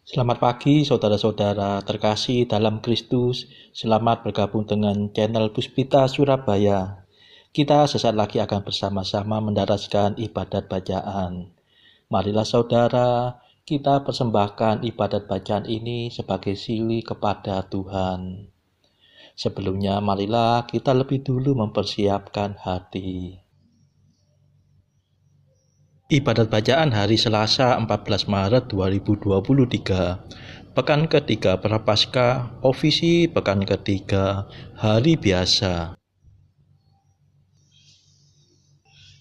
Selamat pagi saudara-saudara terkasih dalam Kristus. Selamat bergabung dengan channel Puspita Surabaya. Kita sesaat lagi akan bersama-sama mendaraskan ibadat bacaan. Marilah saudara, kita persembahkan ibadat bacaan ini sebagai sili kepada Tuhan. Sebelumnya marilah kita lebih dulu mempersiapkan hati. Ibadat bacaan hari Selasa 14 Maret 2023. Pekan ketiga Prapaskah, Ofisi pekan ketiga, hari biasa.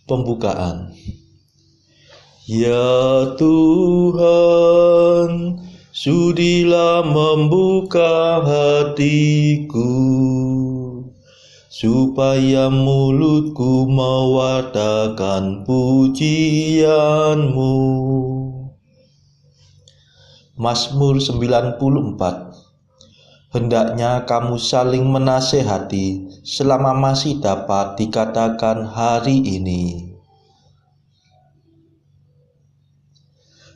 Pembukaan. Ya Tuhan, sudilah membuka hatiku, supaya mulutku mewartakan pujian-Mu. Mazmur 94. Hendaknya kamu saling menasehati selama masih dapat dikatakan hari ini.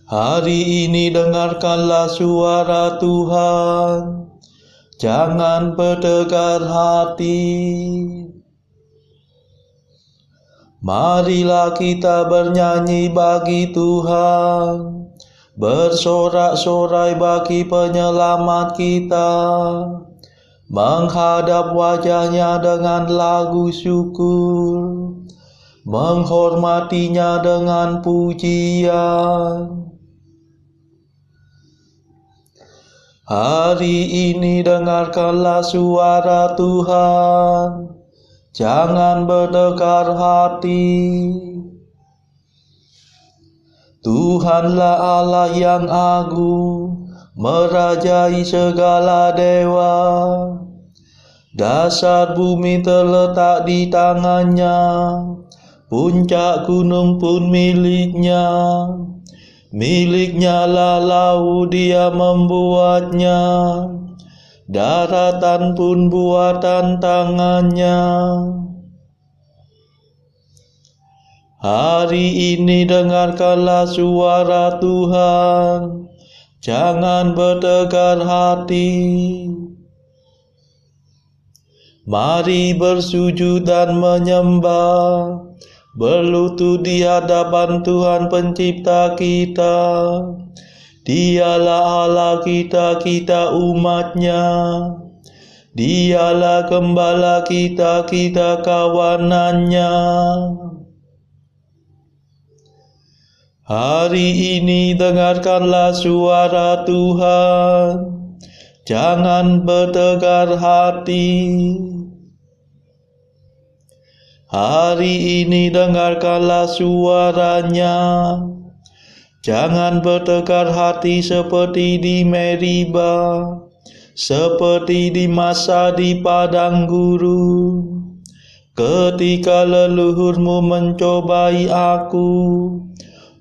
Hari ini dengarkanlah suara Tuhan, jangan berdegar hati. Marilah kita bernyanyi bagi Tuhan, bersorak-sorai bagi penyelamat kita, menghadap wajahnya dengan lagu syukur, menghormatinya dengan pujian. Hari ini dengarkanlah suara Tuhan, jangan berdegar hati. Tuhanlah Allah yang agung, merajai segala dewa. Dasar bumi terletak di tangannya, puncak gunung pun miliknya. Miliknya lah laut, dia membuatnya, daratan pun buatan tangannya. Hari ini dengarkanlah suara Tuhan, jangan berdegar hati. Mari bersujud dan menyembah, berlutut di hadapan Tuhan pencipta kita. Dialah Allah kita, kita umatnya. Dialah gembala kita, kita kawanannya. Hari ini dengarkanlah suara Tuhan, jangan berdegar hati. Hari ini dengarkanlah suaranya, jangan berdegar hati seperti di Meriba, seperti di masa di padang gurun, ketika leluhurmu mencobai aku,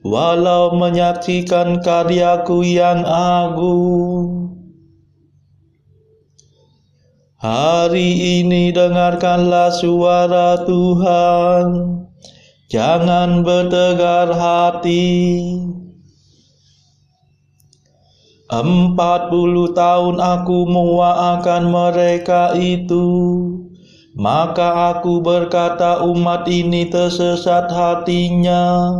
walau menyaksikan karyaku yang agung. Hari ini dengarkanlah suara Tuhan, jangan berdegar hati. 40 tahun aku menguatkan mereka itu, maka aku berkata umat ini tersesat hatinya.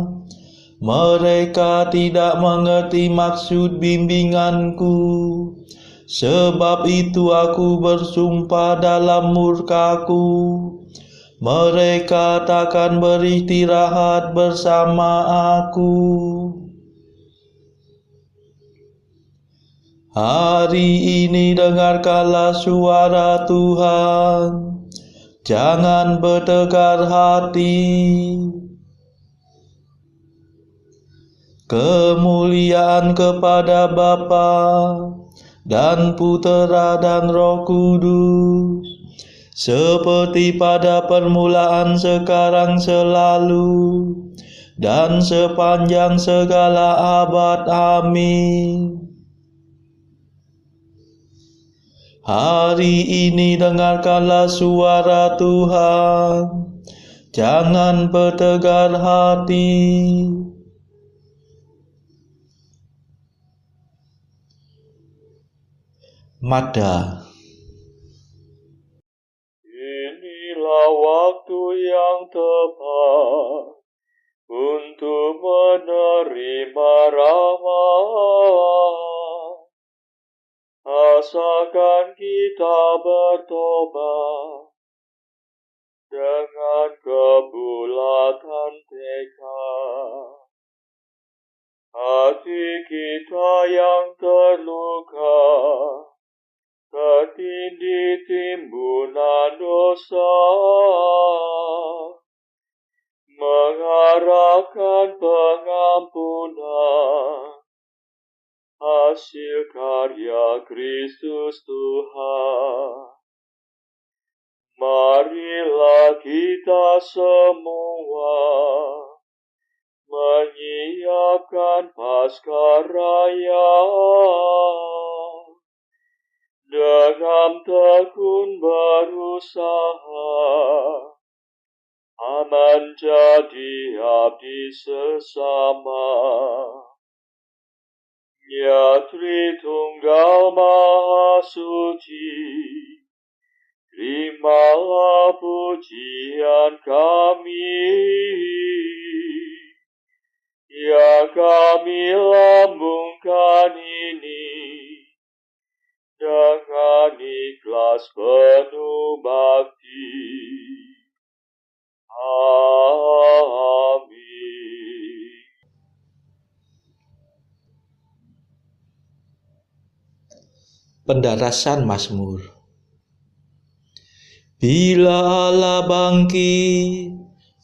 Mereka tidak mengerti maksud bimbinganku. Sebab itu aku bersumpah dalam murkaku, mereka takkan beristirahat bersama aku. Hari ini dengarkanlah suara Tuhan, jangan berdegar hati. Kemuliaan kepada Bapa dan Putera dan Roh Kudus, seperti pada permulaan, sekarang, selalu, dan sepanjang segala abad. Amin. Hari ini dengarkanlah suara Tuhan, jangan berdegar hati. Mada. Inilah waktu yang tepat untuk menerima rahmat. Asalkan kita bertobat dengan kebulatan tekad. Hati kita yang terluka, tertindih timbunan dosa, mengharapkan pengampunan, hasil karya Kristus Tuhan. Marilah kita semua menyiapkan Paskah Raya dengan tekun berusaha menjadi abdi sesama. Ya Tritunggal Maha Suci, terimalah pujian kami yang kami lambungkan ini dengan ikhlas penuh bakti. Amin. Pendarasan Mazmur. Bila Allah bangkit,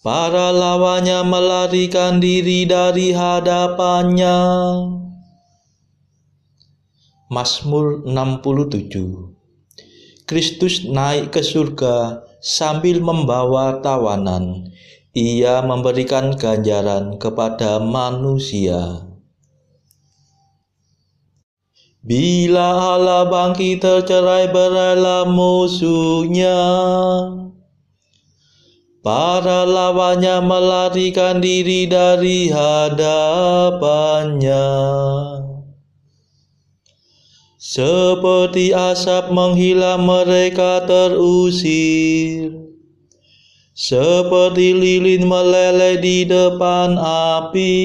para lawannya melarikan diri dari hadapannya. Mazmur 67. Kristus naik ke surga sambil membawa tawanan. Ia memberikan ganjaran kepada manusia. Bila Allah bangkit, tercerai-berailah musuhnya. Para lawannya melarikan diri dari hadapannya. Seperti asap menghilang mereka terusir, seperti lilin meleleh di depan api.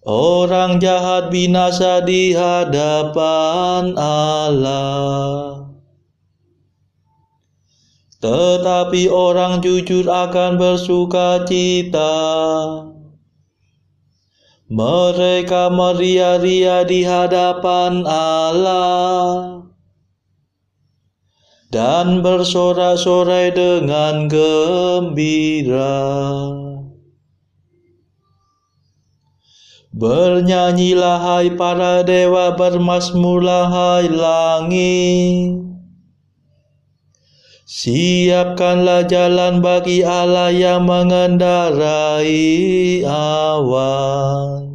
Orang jahat binasa di hadapan Allah, tetapi orang jujur akan bersukacita. Mereka meria-ria di hadapan Allah dan bersorak-sorai dengan gembira. Bernyanyilah hai para dewa, bermazmurlah hai langit. Siapkanlah jalan bagi Allah yang mengendarai awan.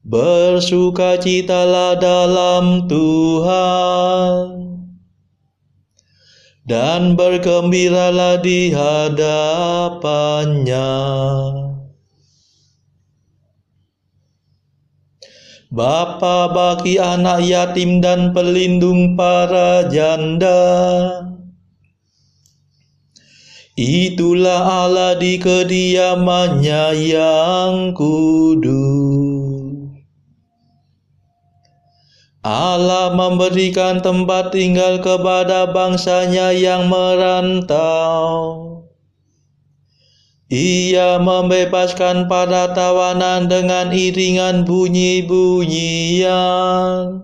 Bersukacitalah dalam Tuhan dan bergembiralah di hadapannya. Bapa bagi anak yatim dan pelindung para janda. Itulah Allah di kediamannya yang kudus. Allah memberikan tempat tinggal kepada bangsanya yang merantau. Ia membebaskan para tawanan dengan iringan bunyi-bunyian.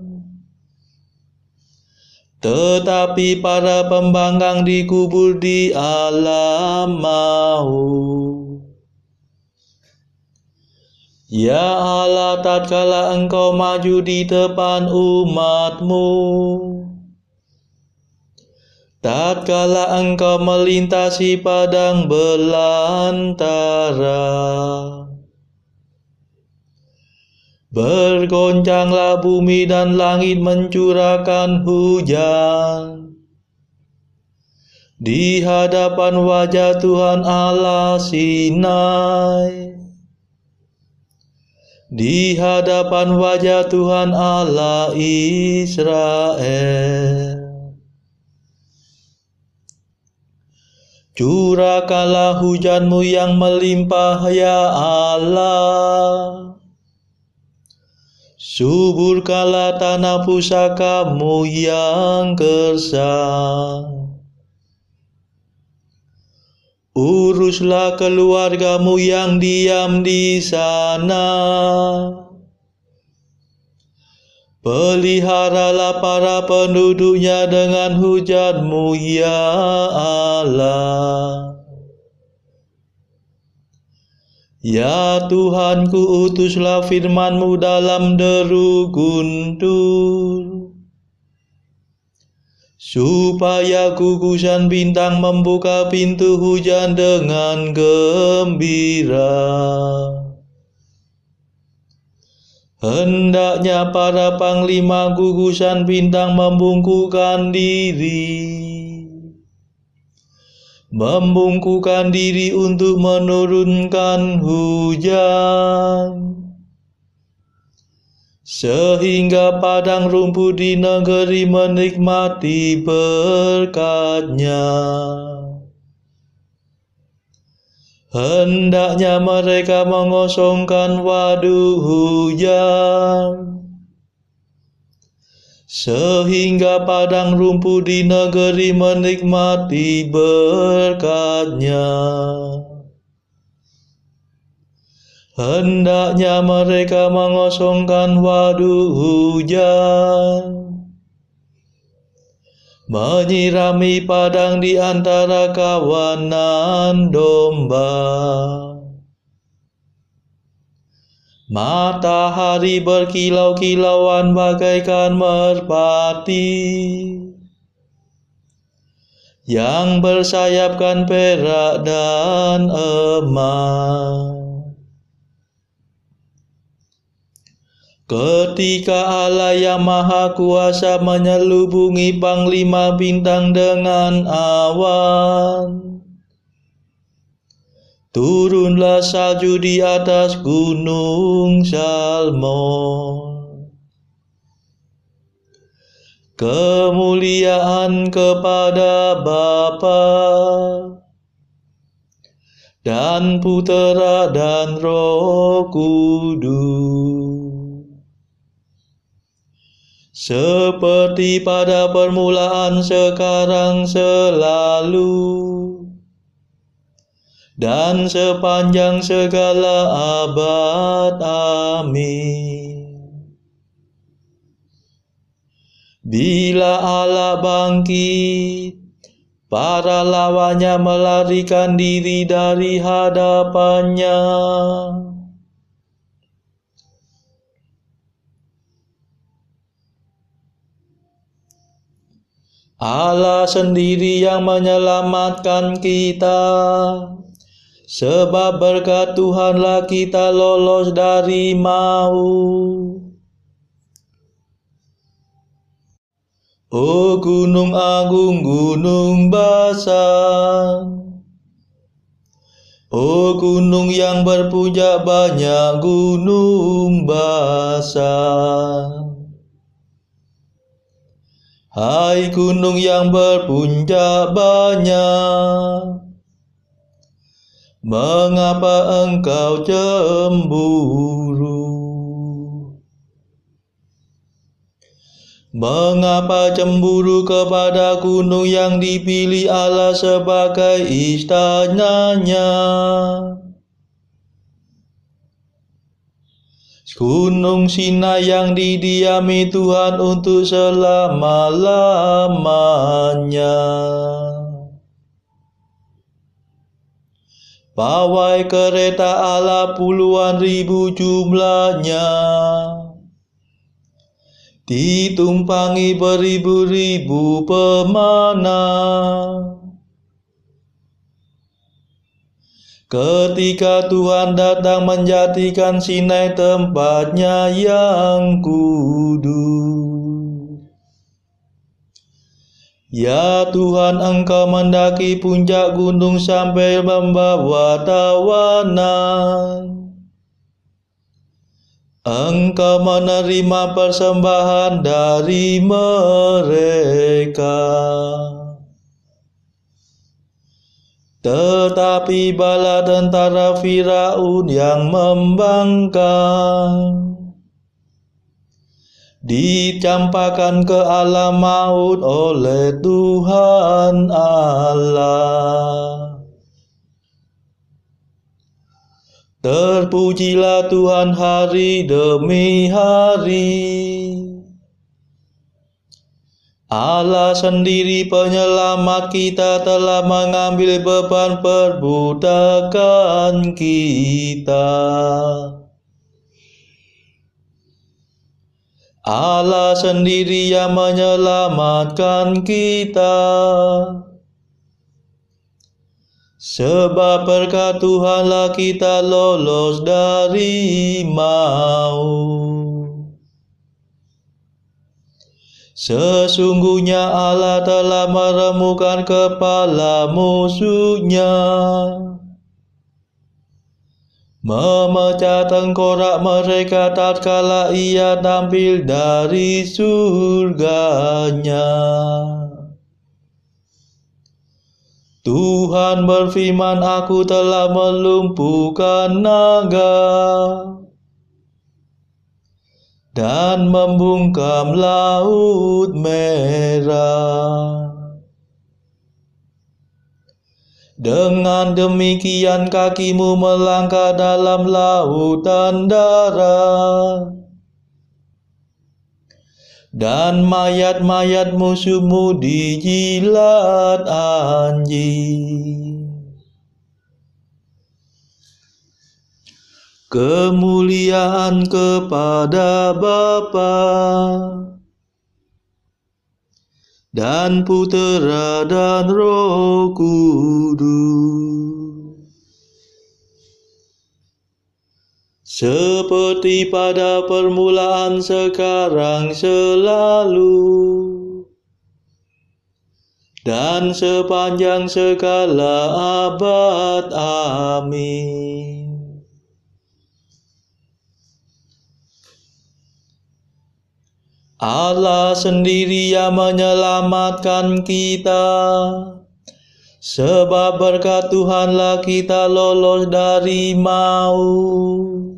Tetapi para pembangkang dikubur di alam maut. Ya Allah, tatkala Engkau maju di depan umat-Mu, tatkala Engkau melintasi padang belantara, bergoncanglah bumi dan langit mencurahkan hujan di hadapan wajah Tuhan Allah Sinai. di hadapan wajah Tuhan Allah Israel. Curahkanlah hujan-Mu yang melimpah ya Allah. Suburkanlah tanah pusaka-Mu yang gersang. Uruslah keluarga-Mu yang diam di sana. Peliharalah para penduduknya dengan hujan-Mu ya Allah. Ya Tuhanku, utuslah firman-Mu dalam deru guntur, supaya gugusan bintang membuka pintu hujan dengan gembira. Hendaknya para panglima gugusan bintang membungkukkan diri untuk menurunkan hujan, sehingga padang rumput di negeri menikmati berkat-Nya. Hendaknya mereka mengosongkan waduk hujan, sehingga padang rumput di negeri menikmati berkat-Nya. Hendaknya mereka mengosongkan waduk hujan, menyirami padang di antara kawanan domba. Matahari berkilau-kilauan bagaikan merpati yang bersayapkan perak dan emas. Ketika Allah yang Maha Kuasa menyelubungi panglima bintang dengan awan, turunlah salju di atas gunung Salmon. Kemuliaan kepada Bapa dan Putera dan Roh Kudus, seperti pada permulaan, sekarang, selalu, dan sepanjang segala abad. Amin. Bila Allah bangkit, para lawannya melarikan diri dari hadapan-Nya. Allah sendiri yang menyelamatkan kita, sebab berkat Tuhanlah kita lolos dari maut. O Gunung Agung, Gunung Basan, o gunung yang berpuncak banyak, Gunung Basan. Hai gunung yang berpuncak banyak, mengapa engkau cemburu? Mengapa cemburu kepada gunung yang dipilih Allah sebagai istananya? Gunung Sinai yang didiami Tuhan untuk selama-lamanya. Pawai kereta Allah puluhan ribu jumlahnya, ditumpangi beribu-ribu pemanah. Ketika Tuhan datang menjadikan Sinai tempatnya yang kudus. Ya Tuhan, Engkau mendaki puncak gunung sampai membawa tawanan. Engkau menerima persembahan dari mereka. Tetapi bala tentara Firaun yang membangkang dicampakkan ke alam maut oleh Tuhan Allah. Terpujilah Tuhan hari demi hari. Allah sendiri penyelamat kita telah mengambil beban perbudakan kita. Allah sendiri yang menyelamatkan kita. Sebab berkat Tuhanlah kita lolos dari maut. Sesungguhnya Allah telah meremukkan kepala musuhnya, memecah tengkorak mereka tatkala ia tampil dari surganya. Tuhan berfirman, aku telah melumpuhkan naga dan membungkam laut merah. Dengan demikian kakimu melangkah dalam lautan darah, dan mayat-mayat musuhmu dijilat anjing. Kemuliaan kepada Bapa dan Putera dan Roh Kudus, seperti pada permulaan, sekarang, selalu, dan sepanjang segala abad. Amin. Allah sendiri yang menyelamatkan kita. Sebab berkat Tuhanlah kita lolos dari maut.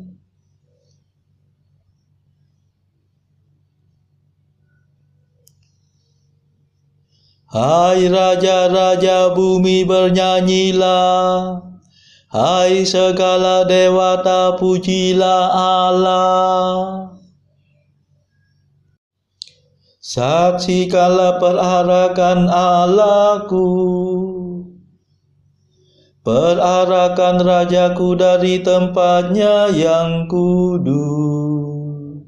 Hai raja-raja bumi, bernyanyilah. Hai segala dewata, pujilah Allah. Saksikanlah perarakan Allahku, perarakan Rajaku dari tempatnya yang kudus.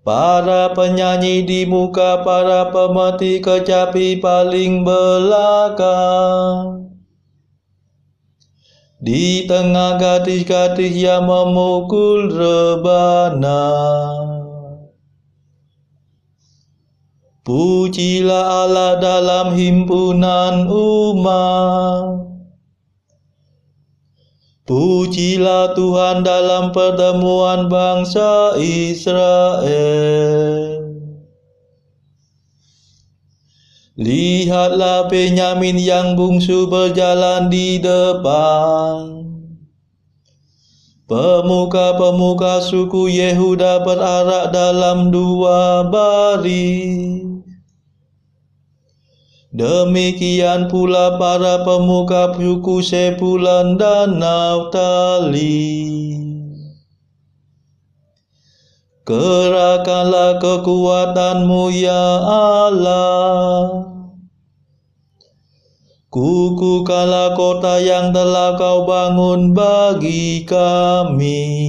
Para penyanyi di muka para pemetik kecapi paling belakang, di tengah gadis-gadis yang memukul rebana. Pujilah Allah dalam himpunan umat. Pujilah Tuhan dalam pertemuan bangsa Israel. Lihatlah Benyamin yang bungsu berjalan di depan. Pemuka-pemuka suku Yehuda berarak dalam dua baris. Demikian pula para pemuka suku Sebulan dan Naftali. Kerahkanlah kekuatanmu ya Allah. Kukuhkanlah kota yang telah kau bangun bagi kami.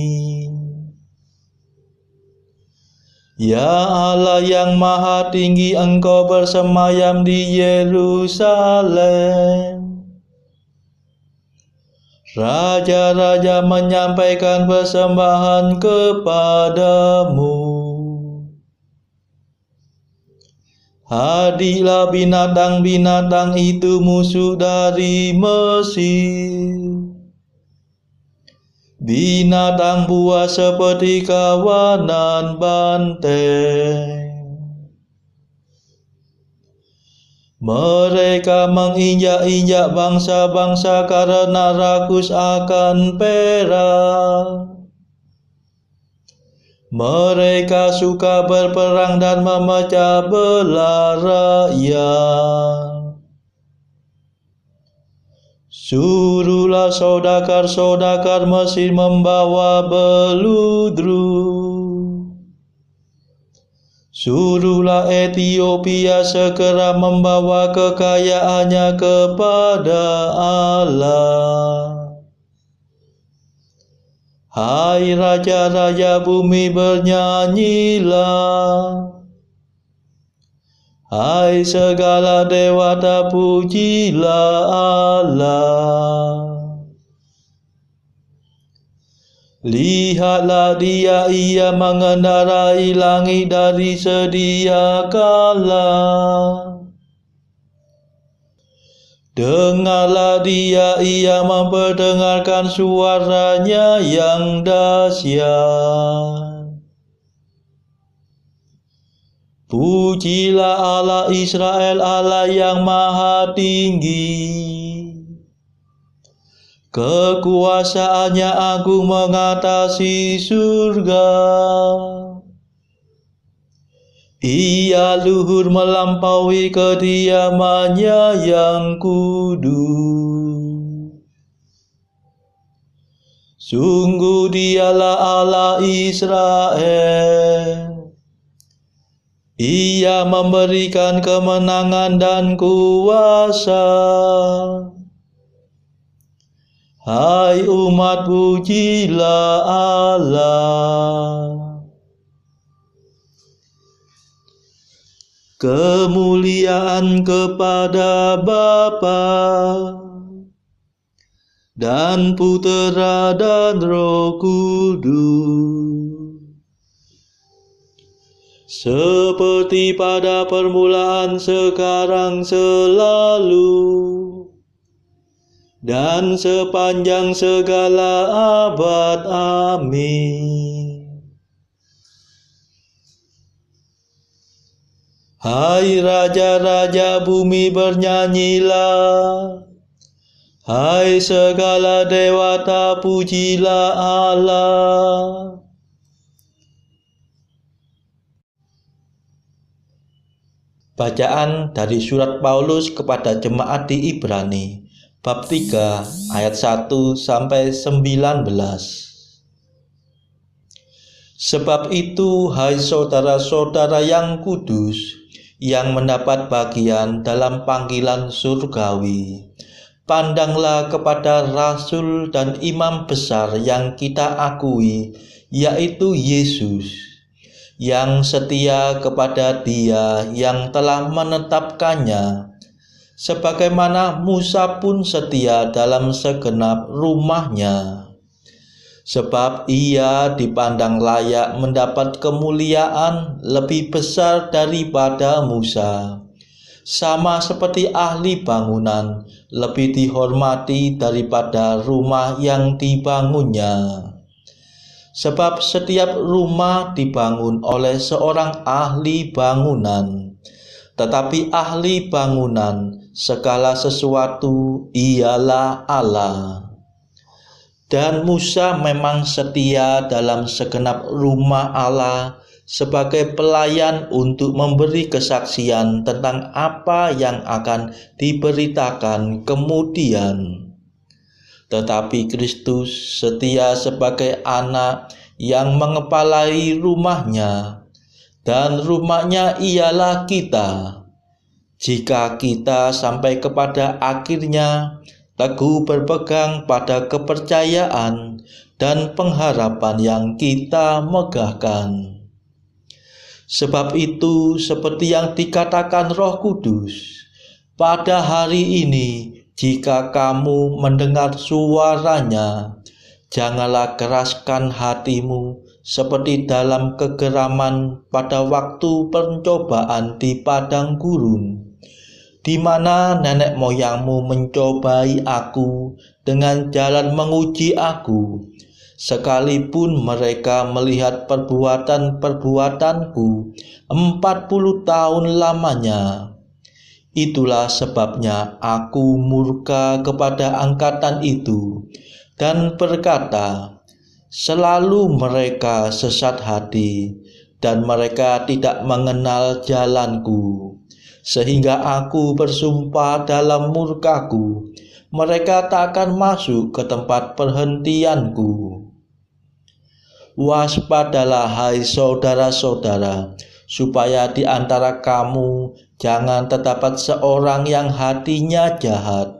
Ya Allah yang maha tinggi, Engkau bersemayam di Yerusalem. Raja-raja menyampaikan persembahan kepadamu. Hadirlah binatang-binatang itu, musuh dari Mesir. binatang buas seperti kawanan banteng. Mereka menginjak-injak bangsa-bangsa karena rakus akan perak. Mereka suka berperang dan memecah belah rakyat. Suruhlah saudagar-saudagar Mesir membawa beludru. Suruhlah Ethiopia segera membawa kekayaannya kepada Allah. Hai raja-raja bumi, bernyanyilah. Hai segala dewata, pujilah Allah. Lihatlah ia mengendarai langit dari sedia kala. Dengarlah ia memperdengarkan suaranya yang dahsyat. Pujilah Allah Israel, Allah yang maha tinggi. Kekuasaannya agung mengatasi surga. Ia luhur melampaui kediamannya yang kudus. Sungguh dialah Allah Israel. Ia memberikan kemenangan dan kuasa. Hai umat, pujilah Allah. Kemuliaan kepada Bapa dan Putera dan Roh Kudus, seperti pada permulaan, sekarang, selalu, dan sepanjang segala abad. Amin. Hai raja-raja bumi, bernyanyilah. Hai segala dewata, pujilah Allah. Bacaan dari surat Paulus kepada jemaat di Ibrani, bab 3 ayat 1 sampai 19. Sebab itu, hai saudara-saudara yang kudus, yang mendapat bagian dalam panggilan surgawi, pandanglah kepada Rasul dan Imam besar yang kita akui, yaitu Yesus, yang setia kepada Dia yang telah menetapkannya, sebagaimana Musa pun setia dalam segenap rumahnya. Sebab ia dipandang layak mendapat kemuliaan lebih besar daripada Musa, sama seperti ahli bangunan lebih dihormati daripada rumah yang dibangunnya. Sebab setiap rumah dibangun oleh seorang ahli bangunan, tetapi ahli bangunan segala sesuatu ialah Allah. Dan Musa memang setia dalam segenap rumah Allah sebagai pelayan untuk memberi kesaksian tentang apa yang akan diberitakan kemudian. Tetapi Kristus setia sebagai anak yang mengepalai rumahnya, dan rumahnya ialah kita. Jika kita sampai kepada akhirnya teguh berpegang pada kepercayaan dan pengharapan yang kita megahkan. Sebab itu, seperti yang dikatakan Roh Kudus, pada hari ini, jika kamu mendengar suaranya, janganlah keraskan hatimu seperti dalam kegeraman pada waktu pencobaan di padang gurun, di mana nenek moyangmu mencobai aku dengan jalan menguji aku, sekalipun mereka melihat perbuatan-perbuatanku 40 tahun lamanya. Itulah sebabnya aku murka kepada angkatan itu dan berkata, selalu mereka sesat hati dan mereka tidak mengenal jalanku. Sehingga aku bersumpah dalam murkaku, mereka tak akan masuk ke tempat perhentianku. Waspadalah hai saudara-saudara, supaya di antara kamu jangan terdapat seorang yang hatinya jahat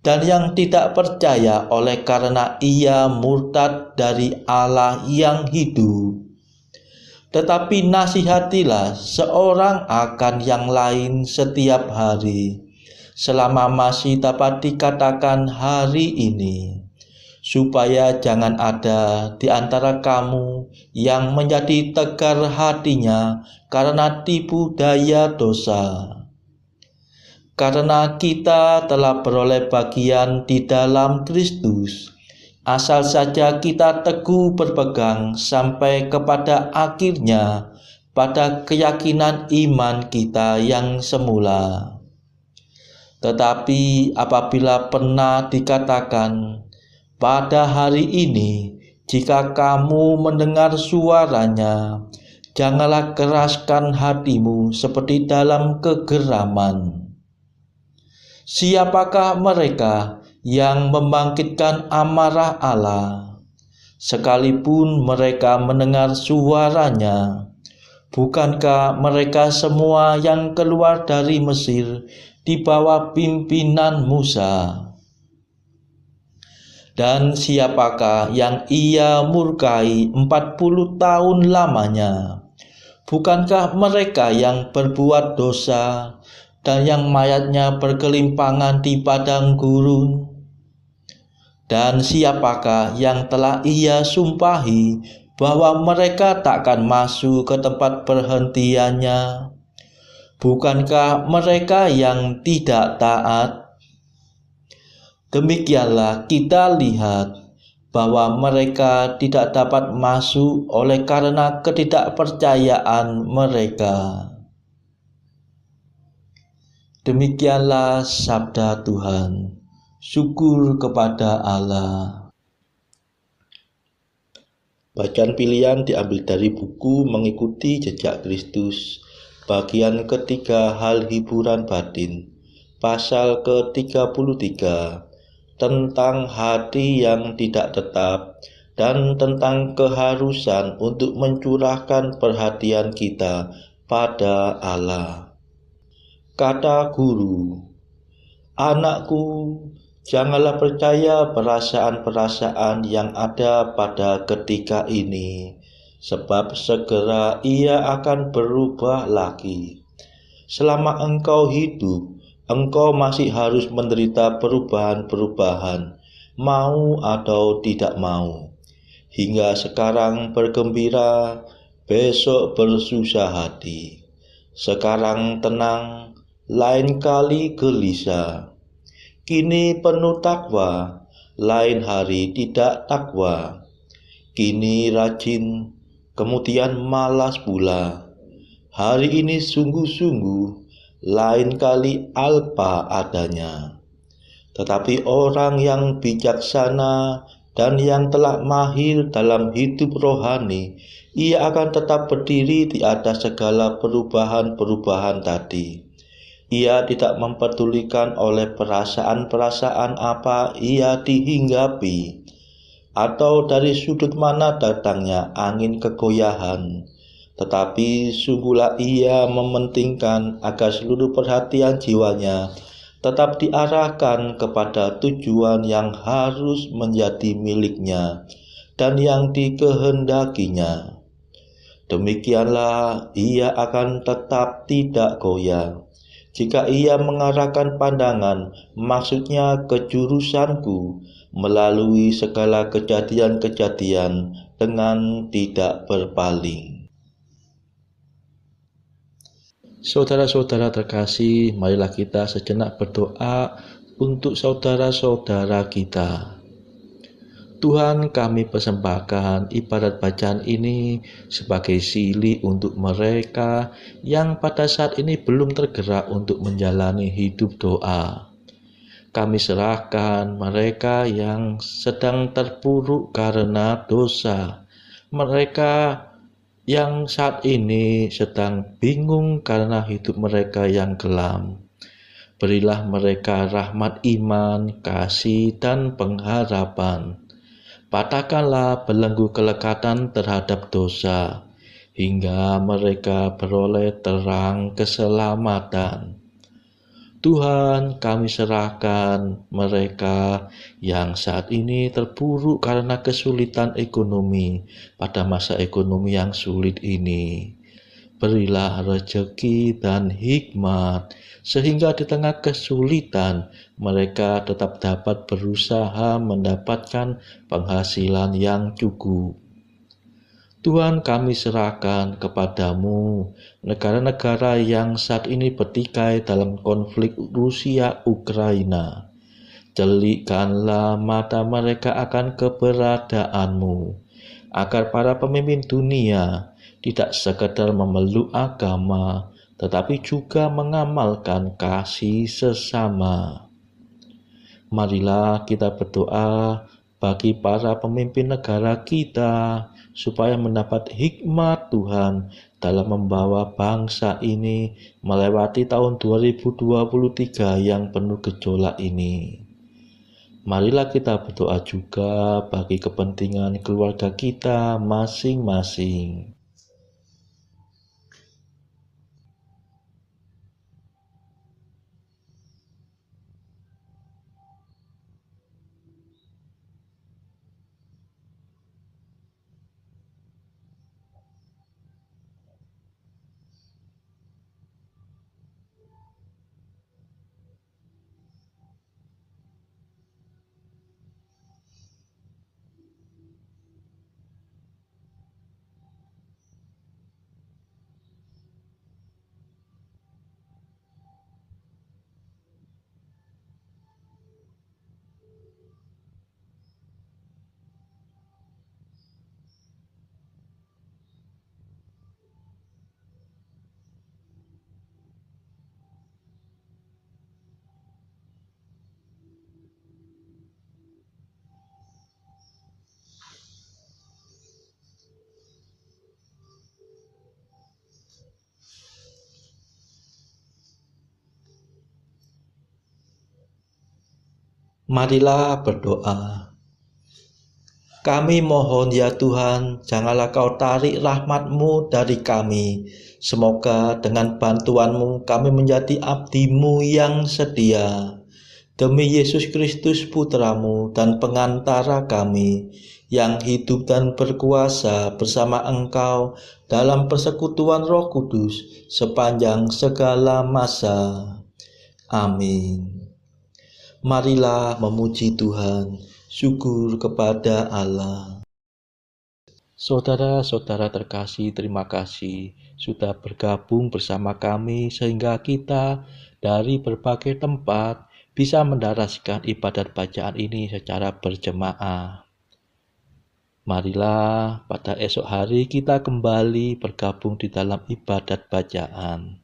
dan yang tidak percaya oleh karena ia murtad dari Allah yang hidup. Tetapi nasihatilah seorang akan yang lain setiap hari, selama masih dapat dikatakan hari ini, supaya jangan ada di antara kamu yang menjadi tegar hatinya karena tipu daya dosa. Karena kita telah beroleh bagian di dalam Kristus, asal saja kita teguh berpegang sampai kepada akhirnya pada keyakinan iman kita yang semula. Tetapi apabila pernah dikatakan, pada hari ini, jika kamu mendengar suaranya, janganlah keraskan hatimu seperti dalam kegeraman. Siapakah mereka yang membangkitkan amarah Allah, sekalipun mereka mendengar suaranya? Bukankah mereka semua yang keluar dari Mesir di bawah pimpinan Musa? Dan siapakah yang ia murkai 40 tahun lamanya? Bukankah mereka yang berbuat dosa dan yang mayatnya berkelimpangan di padang gurun? Dan siapakah yang telah ia sumpahi bahwa mereka takkan masuk ke tempat perhentiannya? Bukankah mereka yang tidak taat? Demikianlah kita lihat bahwa mereka tidak dapat masuk oleh karena ketidakpercayaan mereka. Demikianlah sabda Tuhan. Syukur kepada Allah. Bacaan pilihan diambil dari buku Mengikuti Jejak Kristus, bagian ketiga, hal hiburan batin, pasal ke-33, tentang hati yang tidak tetap dan tentang keharusan untuk mencurahkan perhatian kita pada Allah. Kata guru, anakku, janganlah percaya perasaan-perasaan yang ada pada ketika ini, sebab segera ia akan berubah lagi. Selama engkau hidup, engkau masih harus menderita perubahan-perubahan, mau atau tidak mau. Hingga sekarang bergembira, besok bersusah hati. Sekarang tenang, lain kali gelisah. Kini penuh takwa, lain hari tidak takwa. Kini rajin, kemudian malas pula. Hari ini sungguh-sungguh, lain kali alpa adanya. Tetapi orang yang bijaksana dan yang telah mahir dalam hidup rohani, ia akan tetap berdiri di atas segala perubahan-perubahan tadi. Ia tidak mempedulikan oleh perasaan-perasaan apa ia dihinggapi, atau dari sudut mana datangnya angin kegoyahan. Tetapi sungguhlah ia mementingkan agar seluruh perhatian jiwanya tetap diarahkan kepada tujuan yang harus menjadi miliknya dan yang dikehendakinya. Demikianlah ia akan tetap tidak goyah. Jika ia mengarahkan pandangan, maksudnya ke jurusanku, melalui segala kejadian-kejadian dengan tidak berpaling. Saudara-saudara terkasih, marilah kita sejenak berdoa untuk saudara-saudara kita. Tuhan, kami persembahkan ibadat bacaan ini sebagai silih untuk mereka yang pada saat ini belum tergerak untuk menjalani hidup doa. Kami serahkan mereka yang sedang terpuruk karena dosa, mereka yang saat ini sedang bingung karena hidup mereka yang kelam. Berilah mereka rahmat iman, kasih, dan pengharapan. Patahkanlah belenggu kelekatan terhadap dosa, hingga mereka beroleh terang keselamatan. Tuhan, kami serahkan mereka yang saat ini terpuruk karena kesulitan ekonomi pada masa ekonomi yang sulit ini. Berilah rezeki dan hikmat, sehingga di tengah kesulitan mereka tetap dapat berusaha mendapatkan penghasilan yang cukup. Tuhan, kami serahkan kepadamu negara-negara yang saat ini bertikai dalam konflik Rusia-Ukraina. Celikkanlah mata mereka akan keberadaanmu, agar para pemimpin dunia tidak sekedar memeluk agama, tetapi juga mengamalkan kasih sesama. Marilah kita berdoa bagi para pemimpin negara kita, supaya mendapat hikmat Tuhan dalam membawa bangsa ini melewati tahun 2023 yang penuh gejolak ini. Marilah kita berdoa juga bagi kepentingan keluarga kita masing-masing. Marilah berdoa. Kami mohon ya Tuhan, janganlah Kau tarik rahmat-Mu dari kami. Semoga dengan bantuan-Mu kami menjadi abdi-Mu yang setia. Demi Yesus Kristus Putra-Mu dan pengantara kami, yang hidup dan berkuasa bersama Engkau dalam persekutuan Roh Kudus sepanjang segala masa. Amin. Marilah memuji Tuhan, syukur kepada Allah. Saudara-saudara terkasih, terima kasih sudah bergabung bersama kami sehingga kita dari berbagai tempat bisa mendaraskan ibadat bacaan ini secara berjemaah. Marilah pada esok hari kita kembali bergabung di dalam ibadat bacaan.